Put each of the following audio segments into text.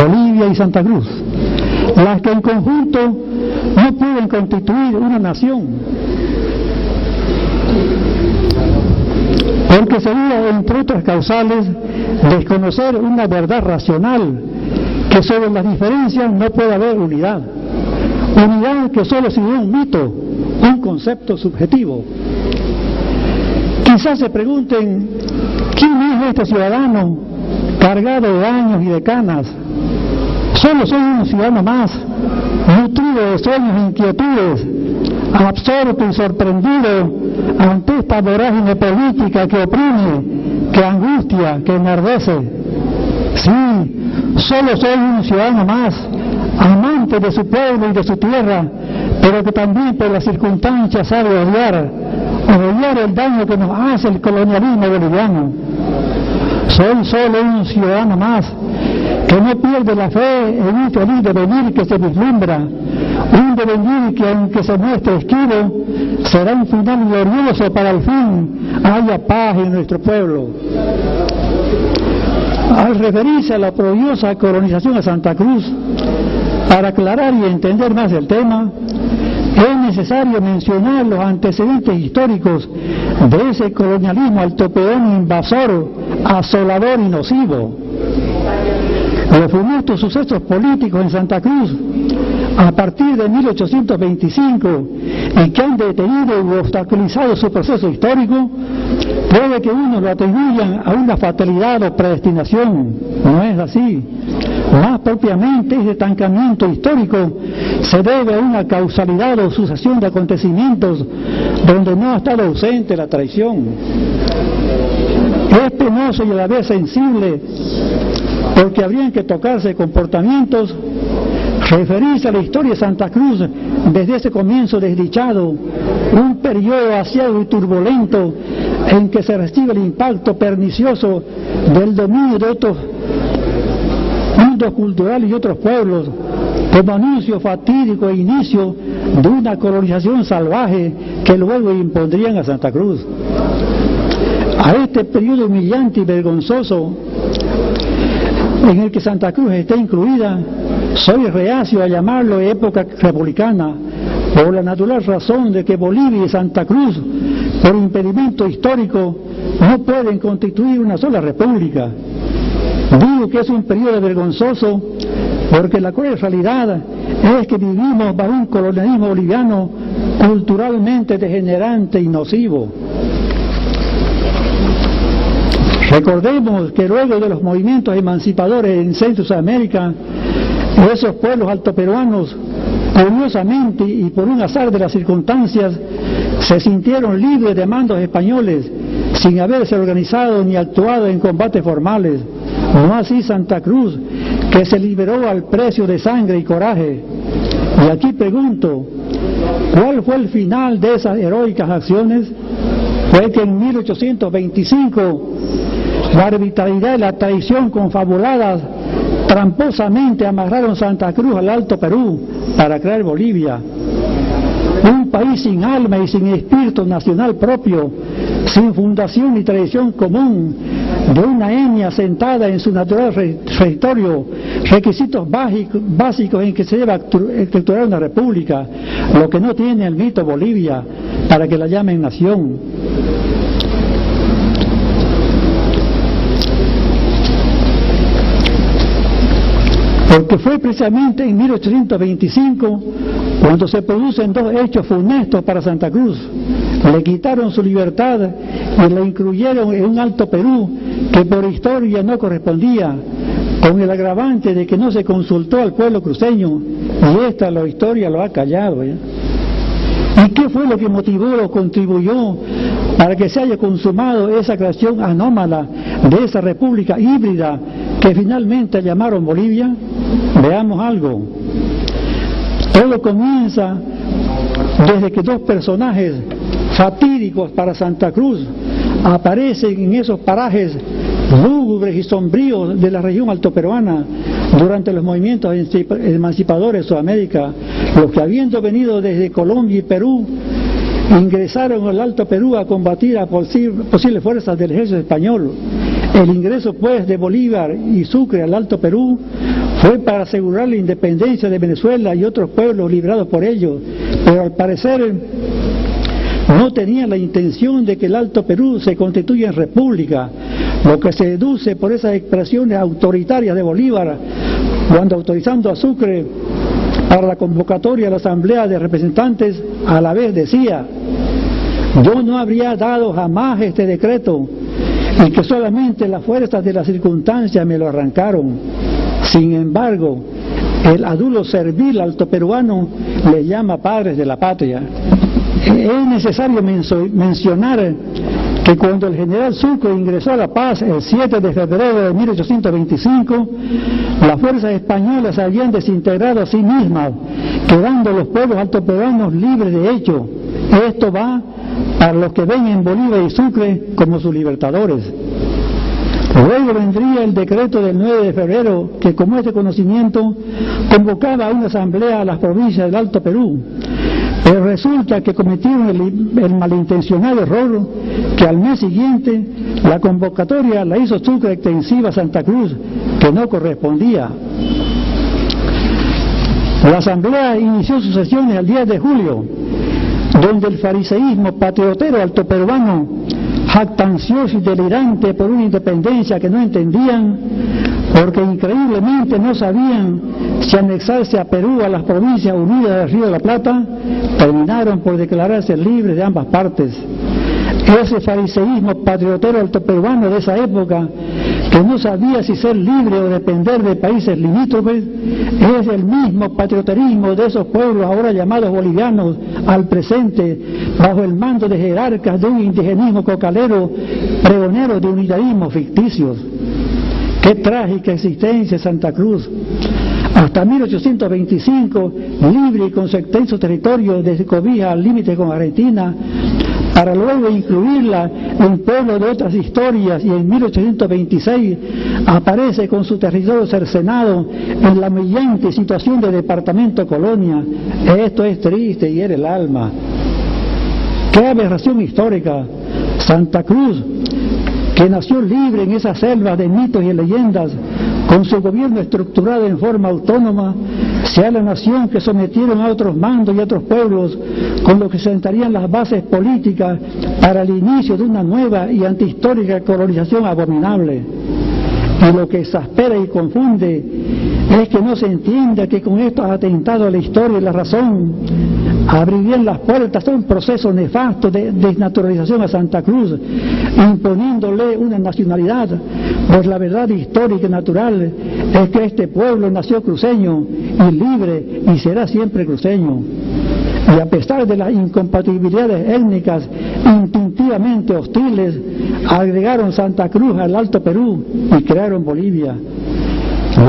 Bolivia y Santa Cruz, las que en conjunto no pueden constituir una nación, porque sería, entre otras causales, desconocer una verdad racional, que sobre las diferencias no puede haber unidad que solo sería un mito, un concepto subjetivo. Quizás se pregunten, ¿quién es este ciudadano cargado de años y de canas? Solo soy un ciudadano más, nutrido de sueños e inquietudes, absorto y sorprendido ante esta vorágine política que oprime, que angustia, que enardece. Sí, solo soy un ciudadano más, amante de su pueblo y de su tierra, pero que también por las circunstancias sabe odiar el daño que nos hace el colonialismo boliviano. Soy solo un ciudadano más, que no pierde la fe en un feliz devenir que se vislumbra, un devenir que aunque se muestre esquivo, será un final glorioso para el fin haya paz en nuestro pueblo. Al referirse a la oprobiosa colonización a Santa Cruz, para aclarar y entender más el tema, es necesario mencionar los antecedentes históricos de ese colonialismo altopeano invasor, asolador y nocivo. Los funestos sucesos políticos en Santa Cruz, a partir de 1825, y que han detenido u obstaculizado su proceso histórico, puede que uno lo atribuyan a una fatalidad o predestinación. No es así. Más propiamente, ese estancamiento histórico se debe a una causalidad o sucesión de acontecimientos donde no ha estado ausente la traición. Es penoso y a la vez sensible, porque habrían que tocarse comportamientos, referirse a la historia de Santa Cruz desde ese comienzo desdichado, un periodo aciago y turbulento en que se recibe el impacto pernicioso del dominio de otros mundos culturales y otros pueblos, como anuncio fatídico e inicio de una colonización salvaje que luego impondrían a Santa Cruz. A este periodo humillante y vergonzoso en el que Santa Cruz está incluida, soy reacio a llamarlo época republicana, por la natural razón de que Bolivia y Santa Cruz, por impedimento histórico, no pueden constituir una sola república. Digo que es un periodo vergonzoso porque la cruel realidad es que vivimos bajo un colonialismo boliviano culturalmente degenerante y nocivo. Recordemos que luego de los movimientos emancipadores en Centro y Sudamérica, esos pueblos altoperuanos, curiosamente y por un azar de las circunstancias, se sintieron libres de mandos españoles sin haberse organizado ni actuado en combates formales. No así Santa Cruz, que se liberó al precio de sangre y coraje. Y aquí pregunto, ¿cuál fue el final de esas heroicas acciones? Fue que en 1825 la arbitrariedad y la traición confabuladas tramposamente amarraron Santa Cruz al Alto Perú para crear Bolivia, un país sin alma y sin espíritu nacional propio, sin fundación ni tradición común, de una etnia sentada en su natural territorio, requisitos básicos en que se debe estructurar una república, lo que no tiene el mito Bolivia para que la llamen nación. Porque fue precisamente en 1825 cuando se producen dos hechos funestos para Santa Cruz. Le quitaron su libertad y la incluyeron en un Alto Perú que por historia no correspondía, con el agravante de que no se consultó al pueblo cruceño, y la historia lo ha callado, ¿ya? ¿Y qué fue lo que motivó o contribuyó para que se haya consumado esa creación anómala de esa república híbrida que finalmente llamaron Bolivia? Veamos algo. Todo comienza desde que dos personajes fatídicos para Santa Cruz aparecen en esos parajes lúgubres y sombríos de la región altoperuana durante los movimientos emancipadores de Sudamérica, los que habiendo venido desde Colombia y Perú ingresaron al Alto Perú a combatir a posibles fuerzas del ejército español El ingreso pues de Bolívar y Sucre al Alto Perú fue para asegurar la independencia de Venezuela y otros pueblos liberados por ellos, pero al parecer no tenía la intención de que el Alto Perú se constituya en república, lo que se deduce por esas expresiones autoritarias de Bolívar, cuando autorizando a Sucre para la convocatoria a la Asamblea de Representantes, a la vez decía: yo no habría dado jamás este decreto, y que solamente las fuerzas de las circunstancias me lo arrancaron. Sin embargo, el adúlo servil altoperuano les llama padres de la patria. Es necesario mencionar que cuando el general Sucre ingresó a La Paz el 7 de febrero de 1825, las fuerzas españolas habían desintegrado a sí mismas, quedando los pueblos altoperuanos libres de hecho. Esto va para los que ven en Bolívar y Sucre como sus libertadores. Luego vendría el decreto del 9 de febrero, que como este conocimiento convocaba a una asamblea a las provincias del Alto Perú. Pero resulta que cometieron el malintencionado error que al mes siguiente la convocatoria la hizo Sucre extensiva a Santa Cruz, que no correspondía. La asamblea inició sus sesiones el 10 de julio, donde el fariseísmo patriotero altoperuano, jactancioso y delirante por una independencia que no entendían, porque increíblemente no sabían si anexarse a Perú a las provincias unidas del Río de la Plata, terminaron por declararse libres de ambas partes. Ese fariseísmo patriotero altoperuano de esa época, que no sabía si ser libre o depender de países limítrofes, es el mismo patrioterismo de esos pueblos ahora llamados bolivianos al presente, bajo el mando de jerarcas de un indigenismo cocalero, pregonero de unitarismos ficticios. ¡Qué trágica existencia Santa Cruz! Hasta 1825, libre y con su extenso territorio desde Cobija al límite con Argentina, para luego incluirla en pueblo de otras historias, y en 1826 aparece con su territorio cercenado en la humillante situación de departamento colonia. Esto es triste y hiere el alma. ¡Qué aberración histórica! Santa Cruz, que nació libre en esas selvas de mitos y leyendas, con su gobierno estructurado en forma autónoma, sea la nación que sometieron a otros mandos y a otros pueblos, con lo que sentarían las bases políticas para el inicio de una nueva y antihistórica colonización abominable. Y lo que exaspera y confunde es que no se entienda que con estos atentados a la historia y la razón abrirían las puertas a un proceso nefasto de desnaturalización a Santa Cruz, imponiéndole una nacionalidad, pues la verdad histórica y natural es que este pueblo nació cruceño y libre y será siempre cruceño. Y a pesar de las incompatibilidades étnicas instintivamente hostiles, agregaron Santa Cruz al Alto Perú y crearon Bolivia.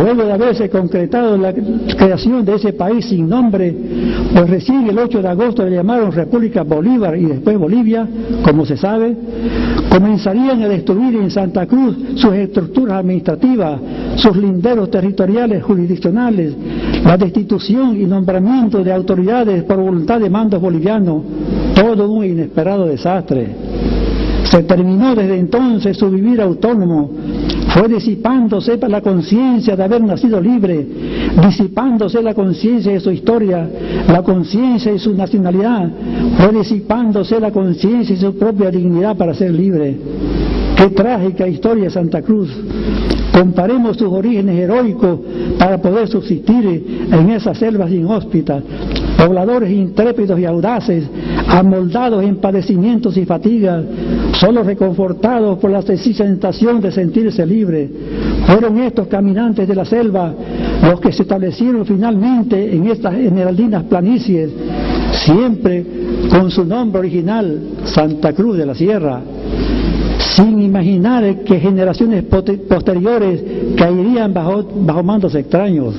Luego de haberse concretado la creación de ese país sin nombre, pues recién el 8 de agosto le llamaron República Bolívar y después Bolivia, como se sabe, comenzarían a destruir en Santa Cruz sus estructuras administrativas, sus linderos territoriales jurisdiccionales, la destitución y nombramiento de autoridades por voluntad de mandos bolivianos, todo un inesperado desastre. Se terminó desde entonces su vivir autónomo, fue disipándose la conciencia de haber nacido libre, disipándose la conciencia de su historia, la conciencia de su nacionalidad, fue disipándose la conciencia de su propia dignidad para ser libre. ¡Qué trágica historia de Santa Cruz! Comparemos sus orígenes heroicos para poder subsistir en esas selvas inhóspitas, pobladores intrépidos y audaces, amoldados en padecimientos y fatigas, solo reconfortados por la sencilla sensación de sentirse libres. Fueron estos caminantes de la selva los que se establecieron finalmente en estas esmeraldinas planicies, siempre con su nombre original, Santa Cruz de la Sierra, sin imaginar que generaciones posteriores caerían bajo mandos extraños.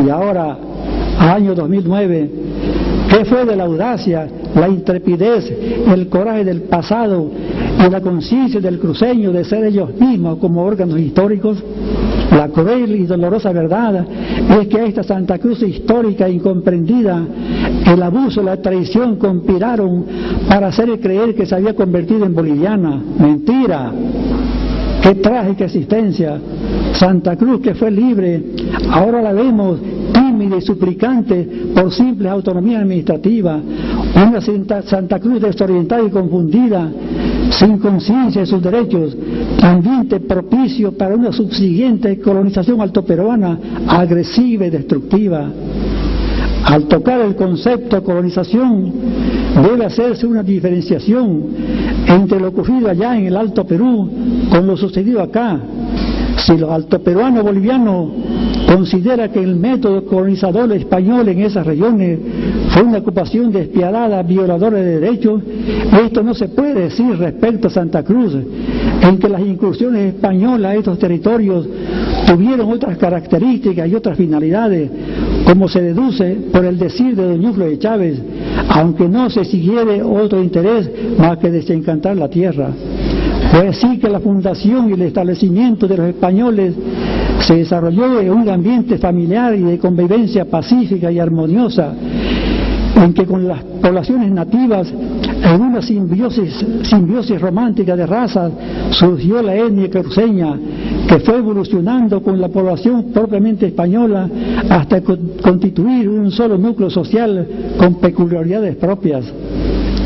Y ahora, año 2009, ¿qué fue de la audacia, la intrepidez, el coraje del pasado y la conciencia del cruceño de ser ellos mismos como órganos históricos? La cruel y dolorosa verdad es que a esta Santa Cruz histórica e incomprendida, el abuso y la traición conspiraron para hacer creer que se había convertido en boliviana. ¡Mentira! Qué trágica existencia. Santa Cruz, que fue libre, ahora la vemos tímida y suplicante por simple autonomía administrativa. Una Santa Cruz desorientada y confundida, sin conciencia de sus derechos, ambiente propicio para una subsiguiente colonización altoperuana agresiva y destructiva. Al tocar el concepto de colonización, debe hacerse una diferenciación entre lo ocurrido allá en el Alto Perú con lo sucedido acá. Si los altoperuanos bolivianos consideran que el método colonizador español en esas regiones fue una ocupación despiadada, violadora de derechos, esto no se puede decir respecto a Santa Cruz, en que las incursiones españolas a estos territorios tuvieron otras características y otras finalidades, como se deduce por el decir de don Ñuflo de Chávez, aunque no se siguiere otro interés más que desencantar la tierra. Fue así que la fundación y el establecimiento de los españoles se desarrolló en un ambiente familiar y de convivencia pacífica y armoniosa, en que con las poblaciones nativas, en una simbiosis romántica de razas, surgió la etnia cruceña, que fue evolucionando con la población propiamente española hasta constituir un solo núcleo social con peculiaridades propias.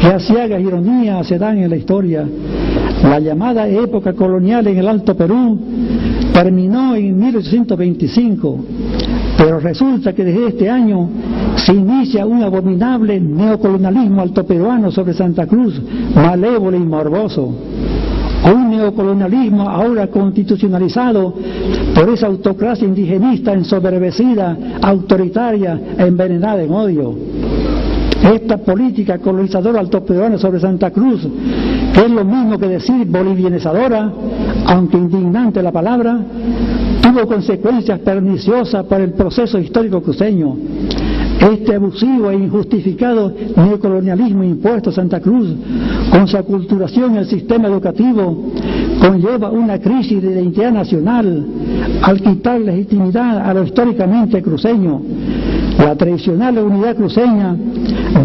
Qué aciagas ironías se dan en la historia. La llamada época colonial en el Alto Perú terminó en 1825, pero resulta que desde este año se inicia un abominable neocolonialismo altoperuano sobre Santa Cruz, malévolo y morboso. Un neocolonialismo ahora constitucionalizado por esa autocracia indigenista ensoberbecida, autoritaria e envenenada en odio. Esta política colonizadora altoperuana sobre Santa Cruz, que es lo mismo que decir bolivianizadora, aunque indignante la palabra, tuvo consecuencias perniciosas para el proceso histórico cruceño. Este abusivo e injustificado neocolonialismo impuesto a Santa Cruz, con su aculturación en el sistema educativo, conlleva una crisis de identidad nacional al quitar legitimidad a lo históricamente cruceño. La tradicional unidad cruceña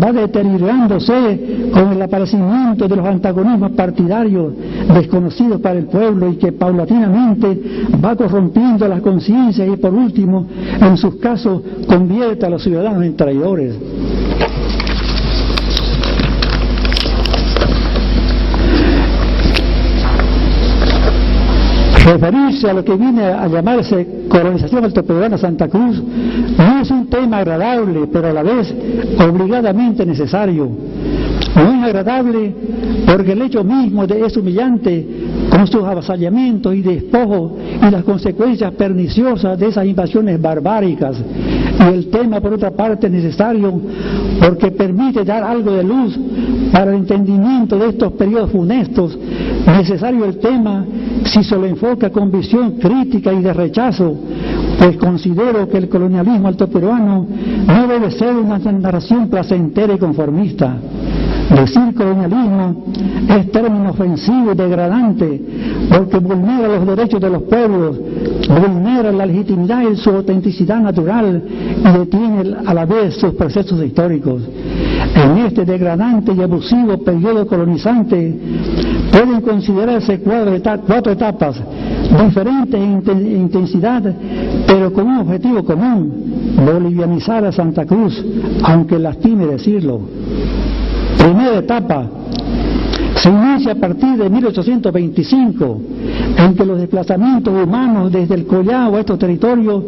va deteriorándose con el aparecimiento de los antagonismos partidarios desconocidos para el pueblo y que paulatinamente va corrompiendo las conciencias y por último, en sus casos, convierte a los ciudadanos en traidores. Referirse a lo que viene a llamarse colonización altoperuana Santa Cruz no es un tema agradable, pero a la vez obligadamente necesario. No es agradable porque el hecho mismo es humillante, con sus avasallamientos y despojos y las consecuencias perniciosas de esas invasiones barbáricas. Y el tema, por otra parte, es necesario porque permite dar algo de luz para el entendimiento de estos periodos funestos. Necesario el tema si se lo enfoca con visión crítica y de rechazo, pues considero que el colonialismo altoperuano no debe ser una narración placentera y conformista. Decir colonialismo es término ofensivo y degradante porque vulnera los derechos de los pueblos, vulnera la legitimidad y su autenticidad natural y detiene a la vez sus procesos históricos. En este degradante y abusivo periodo colonizante pueden considerarse cuatro etapas diferentes en intensidad, pero con un objetivo común: bolivianizar a Santa Cruz, aunque lastime decirlo. Primera etapa se inicia a partir de 1825, en que los desplazamientos humanos desde el Collao a estos territorios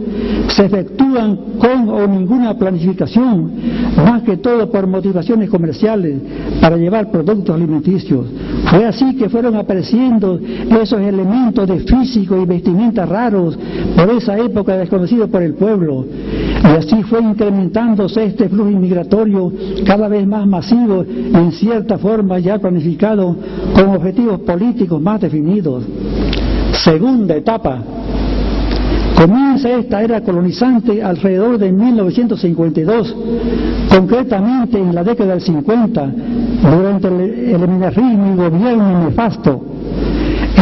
se efectúan con o ninguna planificación, más que todo por motivaciones comerciales para llevar productos alimenticios. Fue así que fueron apareciendo esos elementos de físico y vestimenta raros por esa época desconocidos por el pueblo, y así fue incrementándose este flujo inmigratorio cada vez más masivo y en cierta forma ya planificado con objetivos políticos más definidos. Segunda etapa. Comienza esta era colonizante alrededor de 1952, concretamente en la década del 50, durante el eminerismo y gobierno nefasto.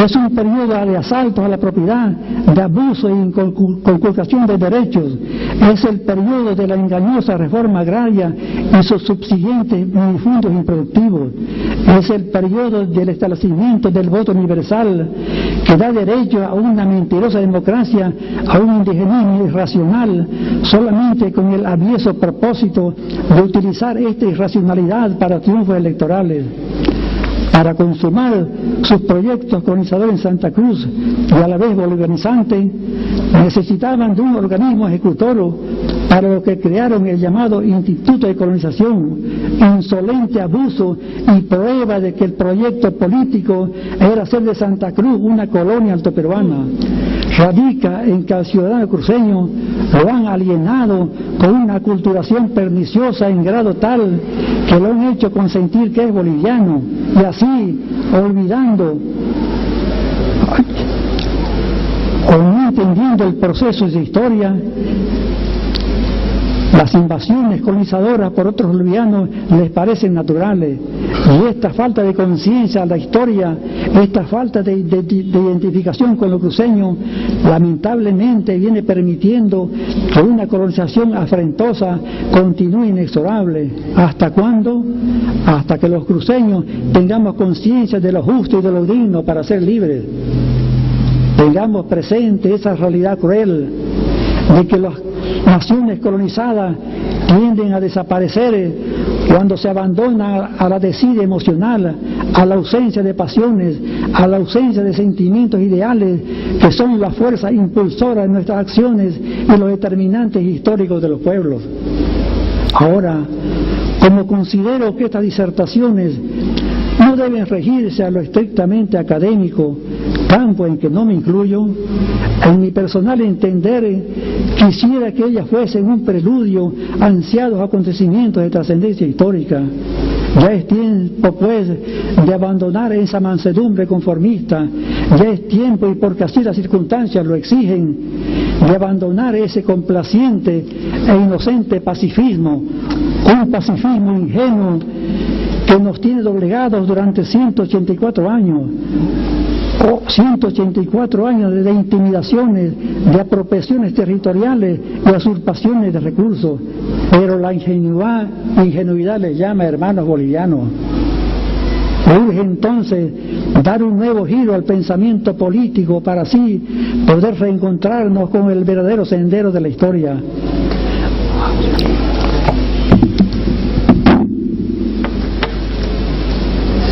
Es un periodo de asaltos a la propiedad, de abuso y conculcación de derechos. Es el periodo de la engañosa reforma agraria y sus subsiguientes minifundos improductivos. Es el periodo del establecimiento del voto universal, que da derecho a una mentirosa democracia, a un indigenismo irracional, solamente con el avieso propósito de utilizar esta irracionalidad para triunfos electorales. Para consumar sus proyectos colonizadores en Santa Cruz y a la vez bolivianizante, necesitaban de un organismo ejecutor, para lo que crearon el llamado Instituto de Colonización, insolente abuso y prueba de que el proyecto político era hacer de Santa Cruz una colonia altoperuana. Radica en que al ciudadano cruceño lo han alienado con una aculturación perniciosa en grado tal que lo han hecho consentir que es boliviano, y así, olvidando o no entendiendo el proceso de su historia, las invasiones colonizadoras por otros bolivianos les parecen naturales, y esta falta de conciencia de la historia, esta falta de identificación con lo cruceño, lamentablemente viene permitiendo que una colonización afrentosa continúe inexorable. ¿Hasta cuándo? Hasta que los cruceños tengamos conciencia de lo justo y de lo digno para ser libres. Tengamos presente esa realidad cruel de que las naciones colonizadas tienden a desaparecer cuando se abandona a la desidia emocional, a la ausencia de pasiones, a la ausencia de sentimientos ideales que son la fuerza impulsora de nuestras acciones y los determinantes históricos de los pueblos. Ahora, como considero que estas disertaciones no deben regirse a lo estrictamente académico, campo en que no me incluyo, en mi personal entender quisiera que ellas fuesen un preludio a ansiados acontecimientos de trascendencia histórica. Ya es tiempo, pues, de abandonar esa mansedumbre conformista, ya es tiempo, y porque así las circunstancias lo exigen, de abandonar ese complaciente e inocente pacifismo, un pacifismo ingenuo que nos tiene doblegados durante 184 años. 184 años de intimidaciones, de apropiaciones territoriales y usurpaciones de recursos, pero la ingenuidad les llama, hermanos bolivianos. Urge entonces dar un nuevo giro al pensamiento político para así poder reencontrarnos con el verdadero sendero de la historia.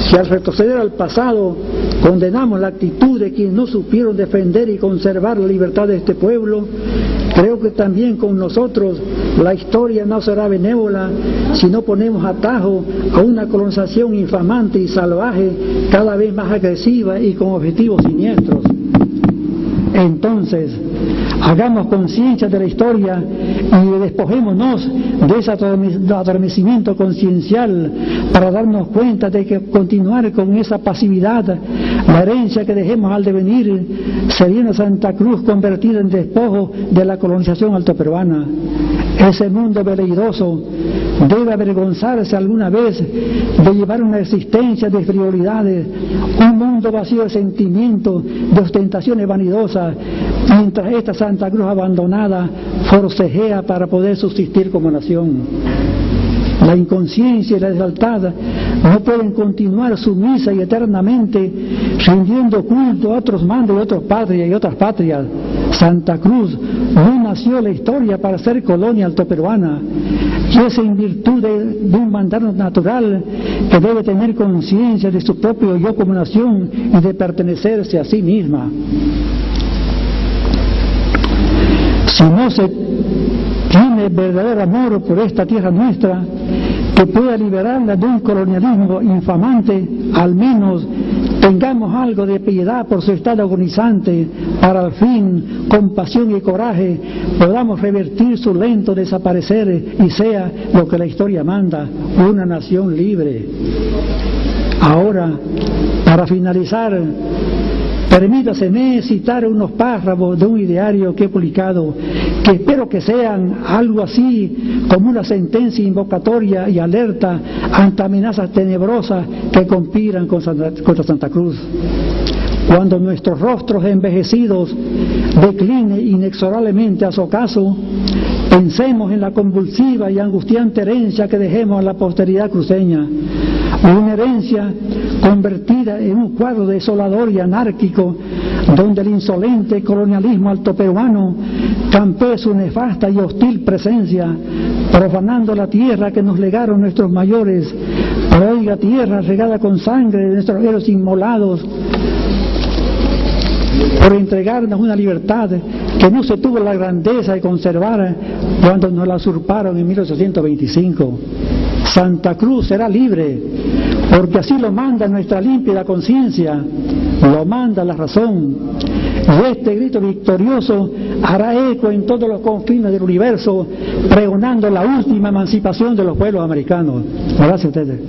Si al retroceder al pasado condenamos la actitud de quienes no supieron defender y conservar la libertad de este pueblo, creo que también con nosotros la historia no será benévola si no ponemos atajo a una colonización infamante y salvaje, cada vez más agresiva y con objetivos siniestros. Entonces, hagamos conciencia de la historia y despojémonos de ese adormecimiento conciencial para darnos cuenta de que continuar con esa pasividad, la herencia que dejemos al devenir, sería una Santa Cruz convertida en despojo de la colonización altoperuana. Ese mundo veleidoso debe avergonzarse alguna vez de llevar una existencia de frivolidades, un mundo vacío de sentimientos, de ostentaciones vanidosas, mientras esta Santa Cruz abandonada forcejea para poder subsistir como nación. La inconsciencia y la deslealtad no pueden continuar sumisa y eternamente rindiendo culto a otros mandos y otros patrias y otras patrias. Santa Cruz no nació en la historia para ser colonia altoperuana, y es en virtud de un mandato natural que debe tener conciencia de su propio yo como nación y de pertenecerse a sí misma. Si no se tiene verdadero amor por esta tierra nuestra, que pueda liberarla de un colonialismo infamante, al menos tengamos algo de piedad por su estado agonizante, para al fin, con pasión y coraje, podamos revertir su lento desaparecer y sea lo que la historia manda, una nación libre. Ahora, para finalizar, permítaseme citar unos párrafos de un ideario que he publicado, que espero que sean algo así como una sentencia invocatoria y alerta ante amenazas tenebrosas que conspiran contra Santa Cruz. cuando nuestros rostros envejecidos declinen inexorablemente a su ocaso, pensemos en la convulsiva y angustiante herencia que dejemos a la posteridad cruceña, una herencia convertida en un cuadro desolador y anárquico, donde el insolente colonialismo altoperuano campee su nefasta y hostil presencia, profanando la tierra que nos legaron nuestros mayores, oiga, tierra regada con sangre de nuestros héroes inmolados, por entregarnos una libertad que no se tuvo la grandeza de conservar cuando nos la usurparon en 1825. Santa Cruz será libre, porque así lo manda nuestra límpida conciencia, lo manda la razón. Y este grito victorioso hará eco en todos los confines del universo, pregonando la última emancipación de los pueblos americanos. Gracias a ustedes.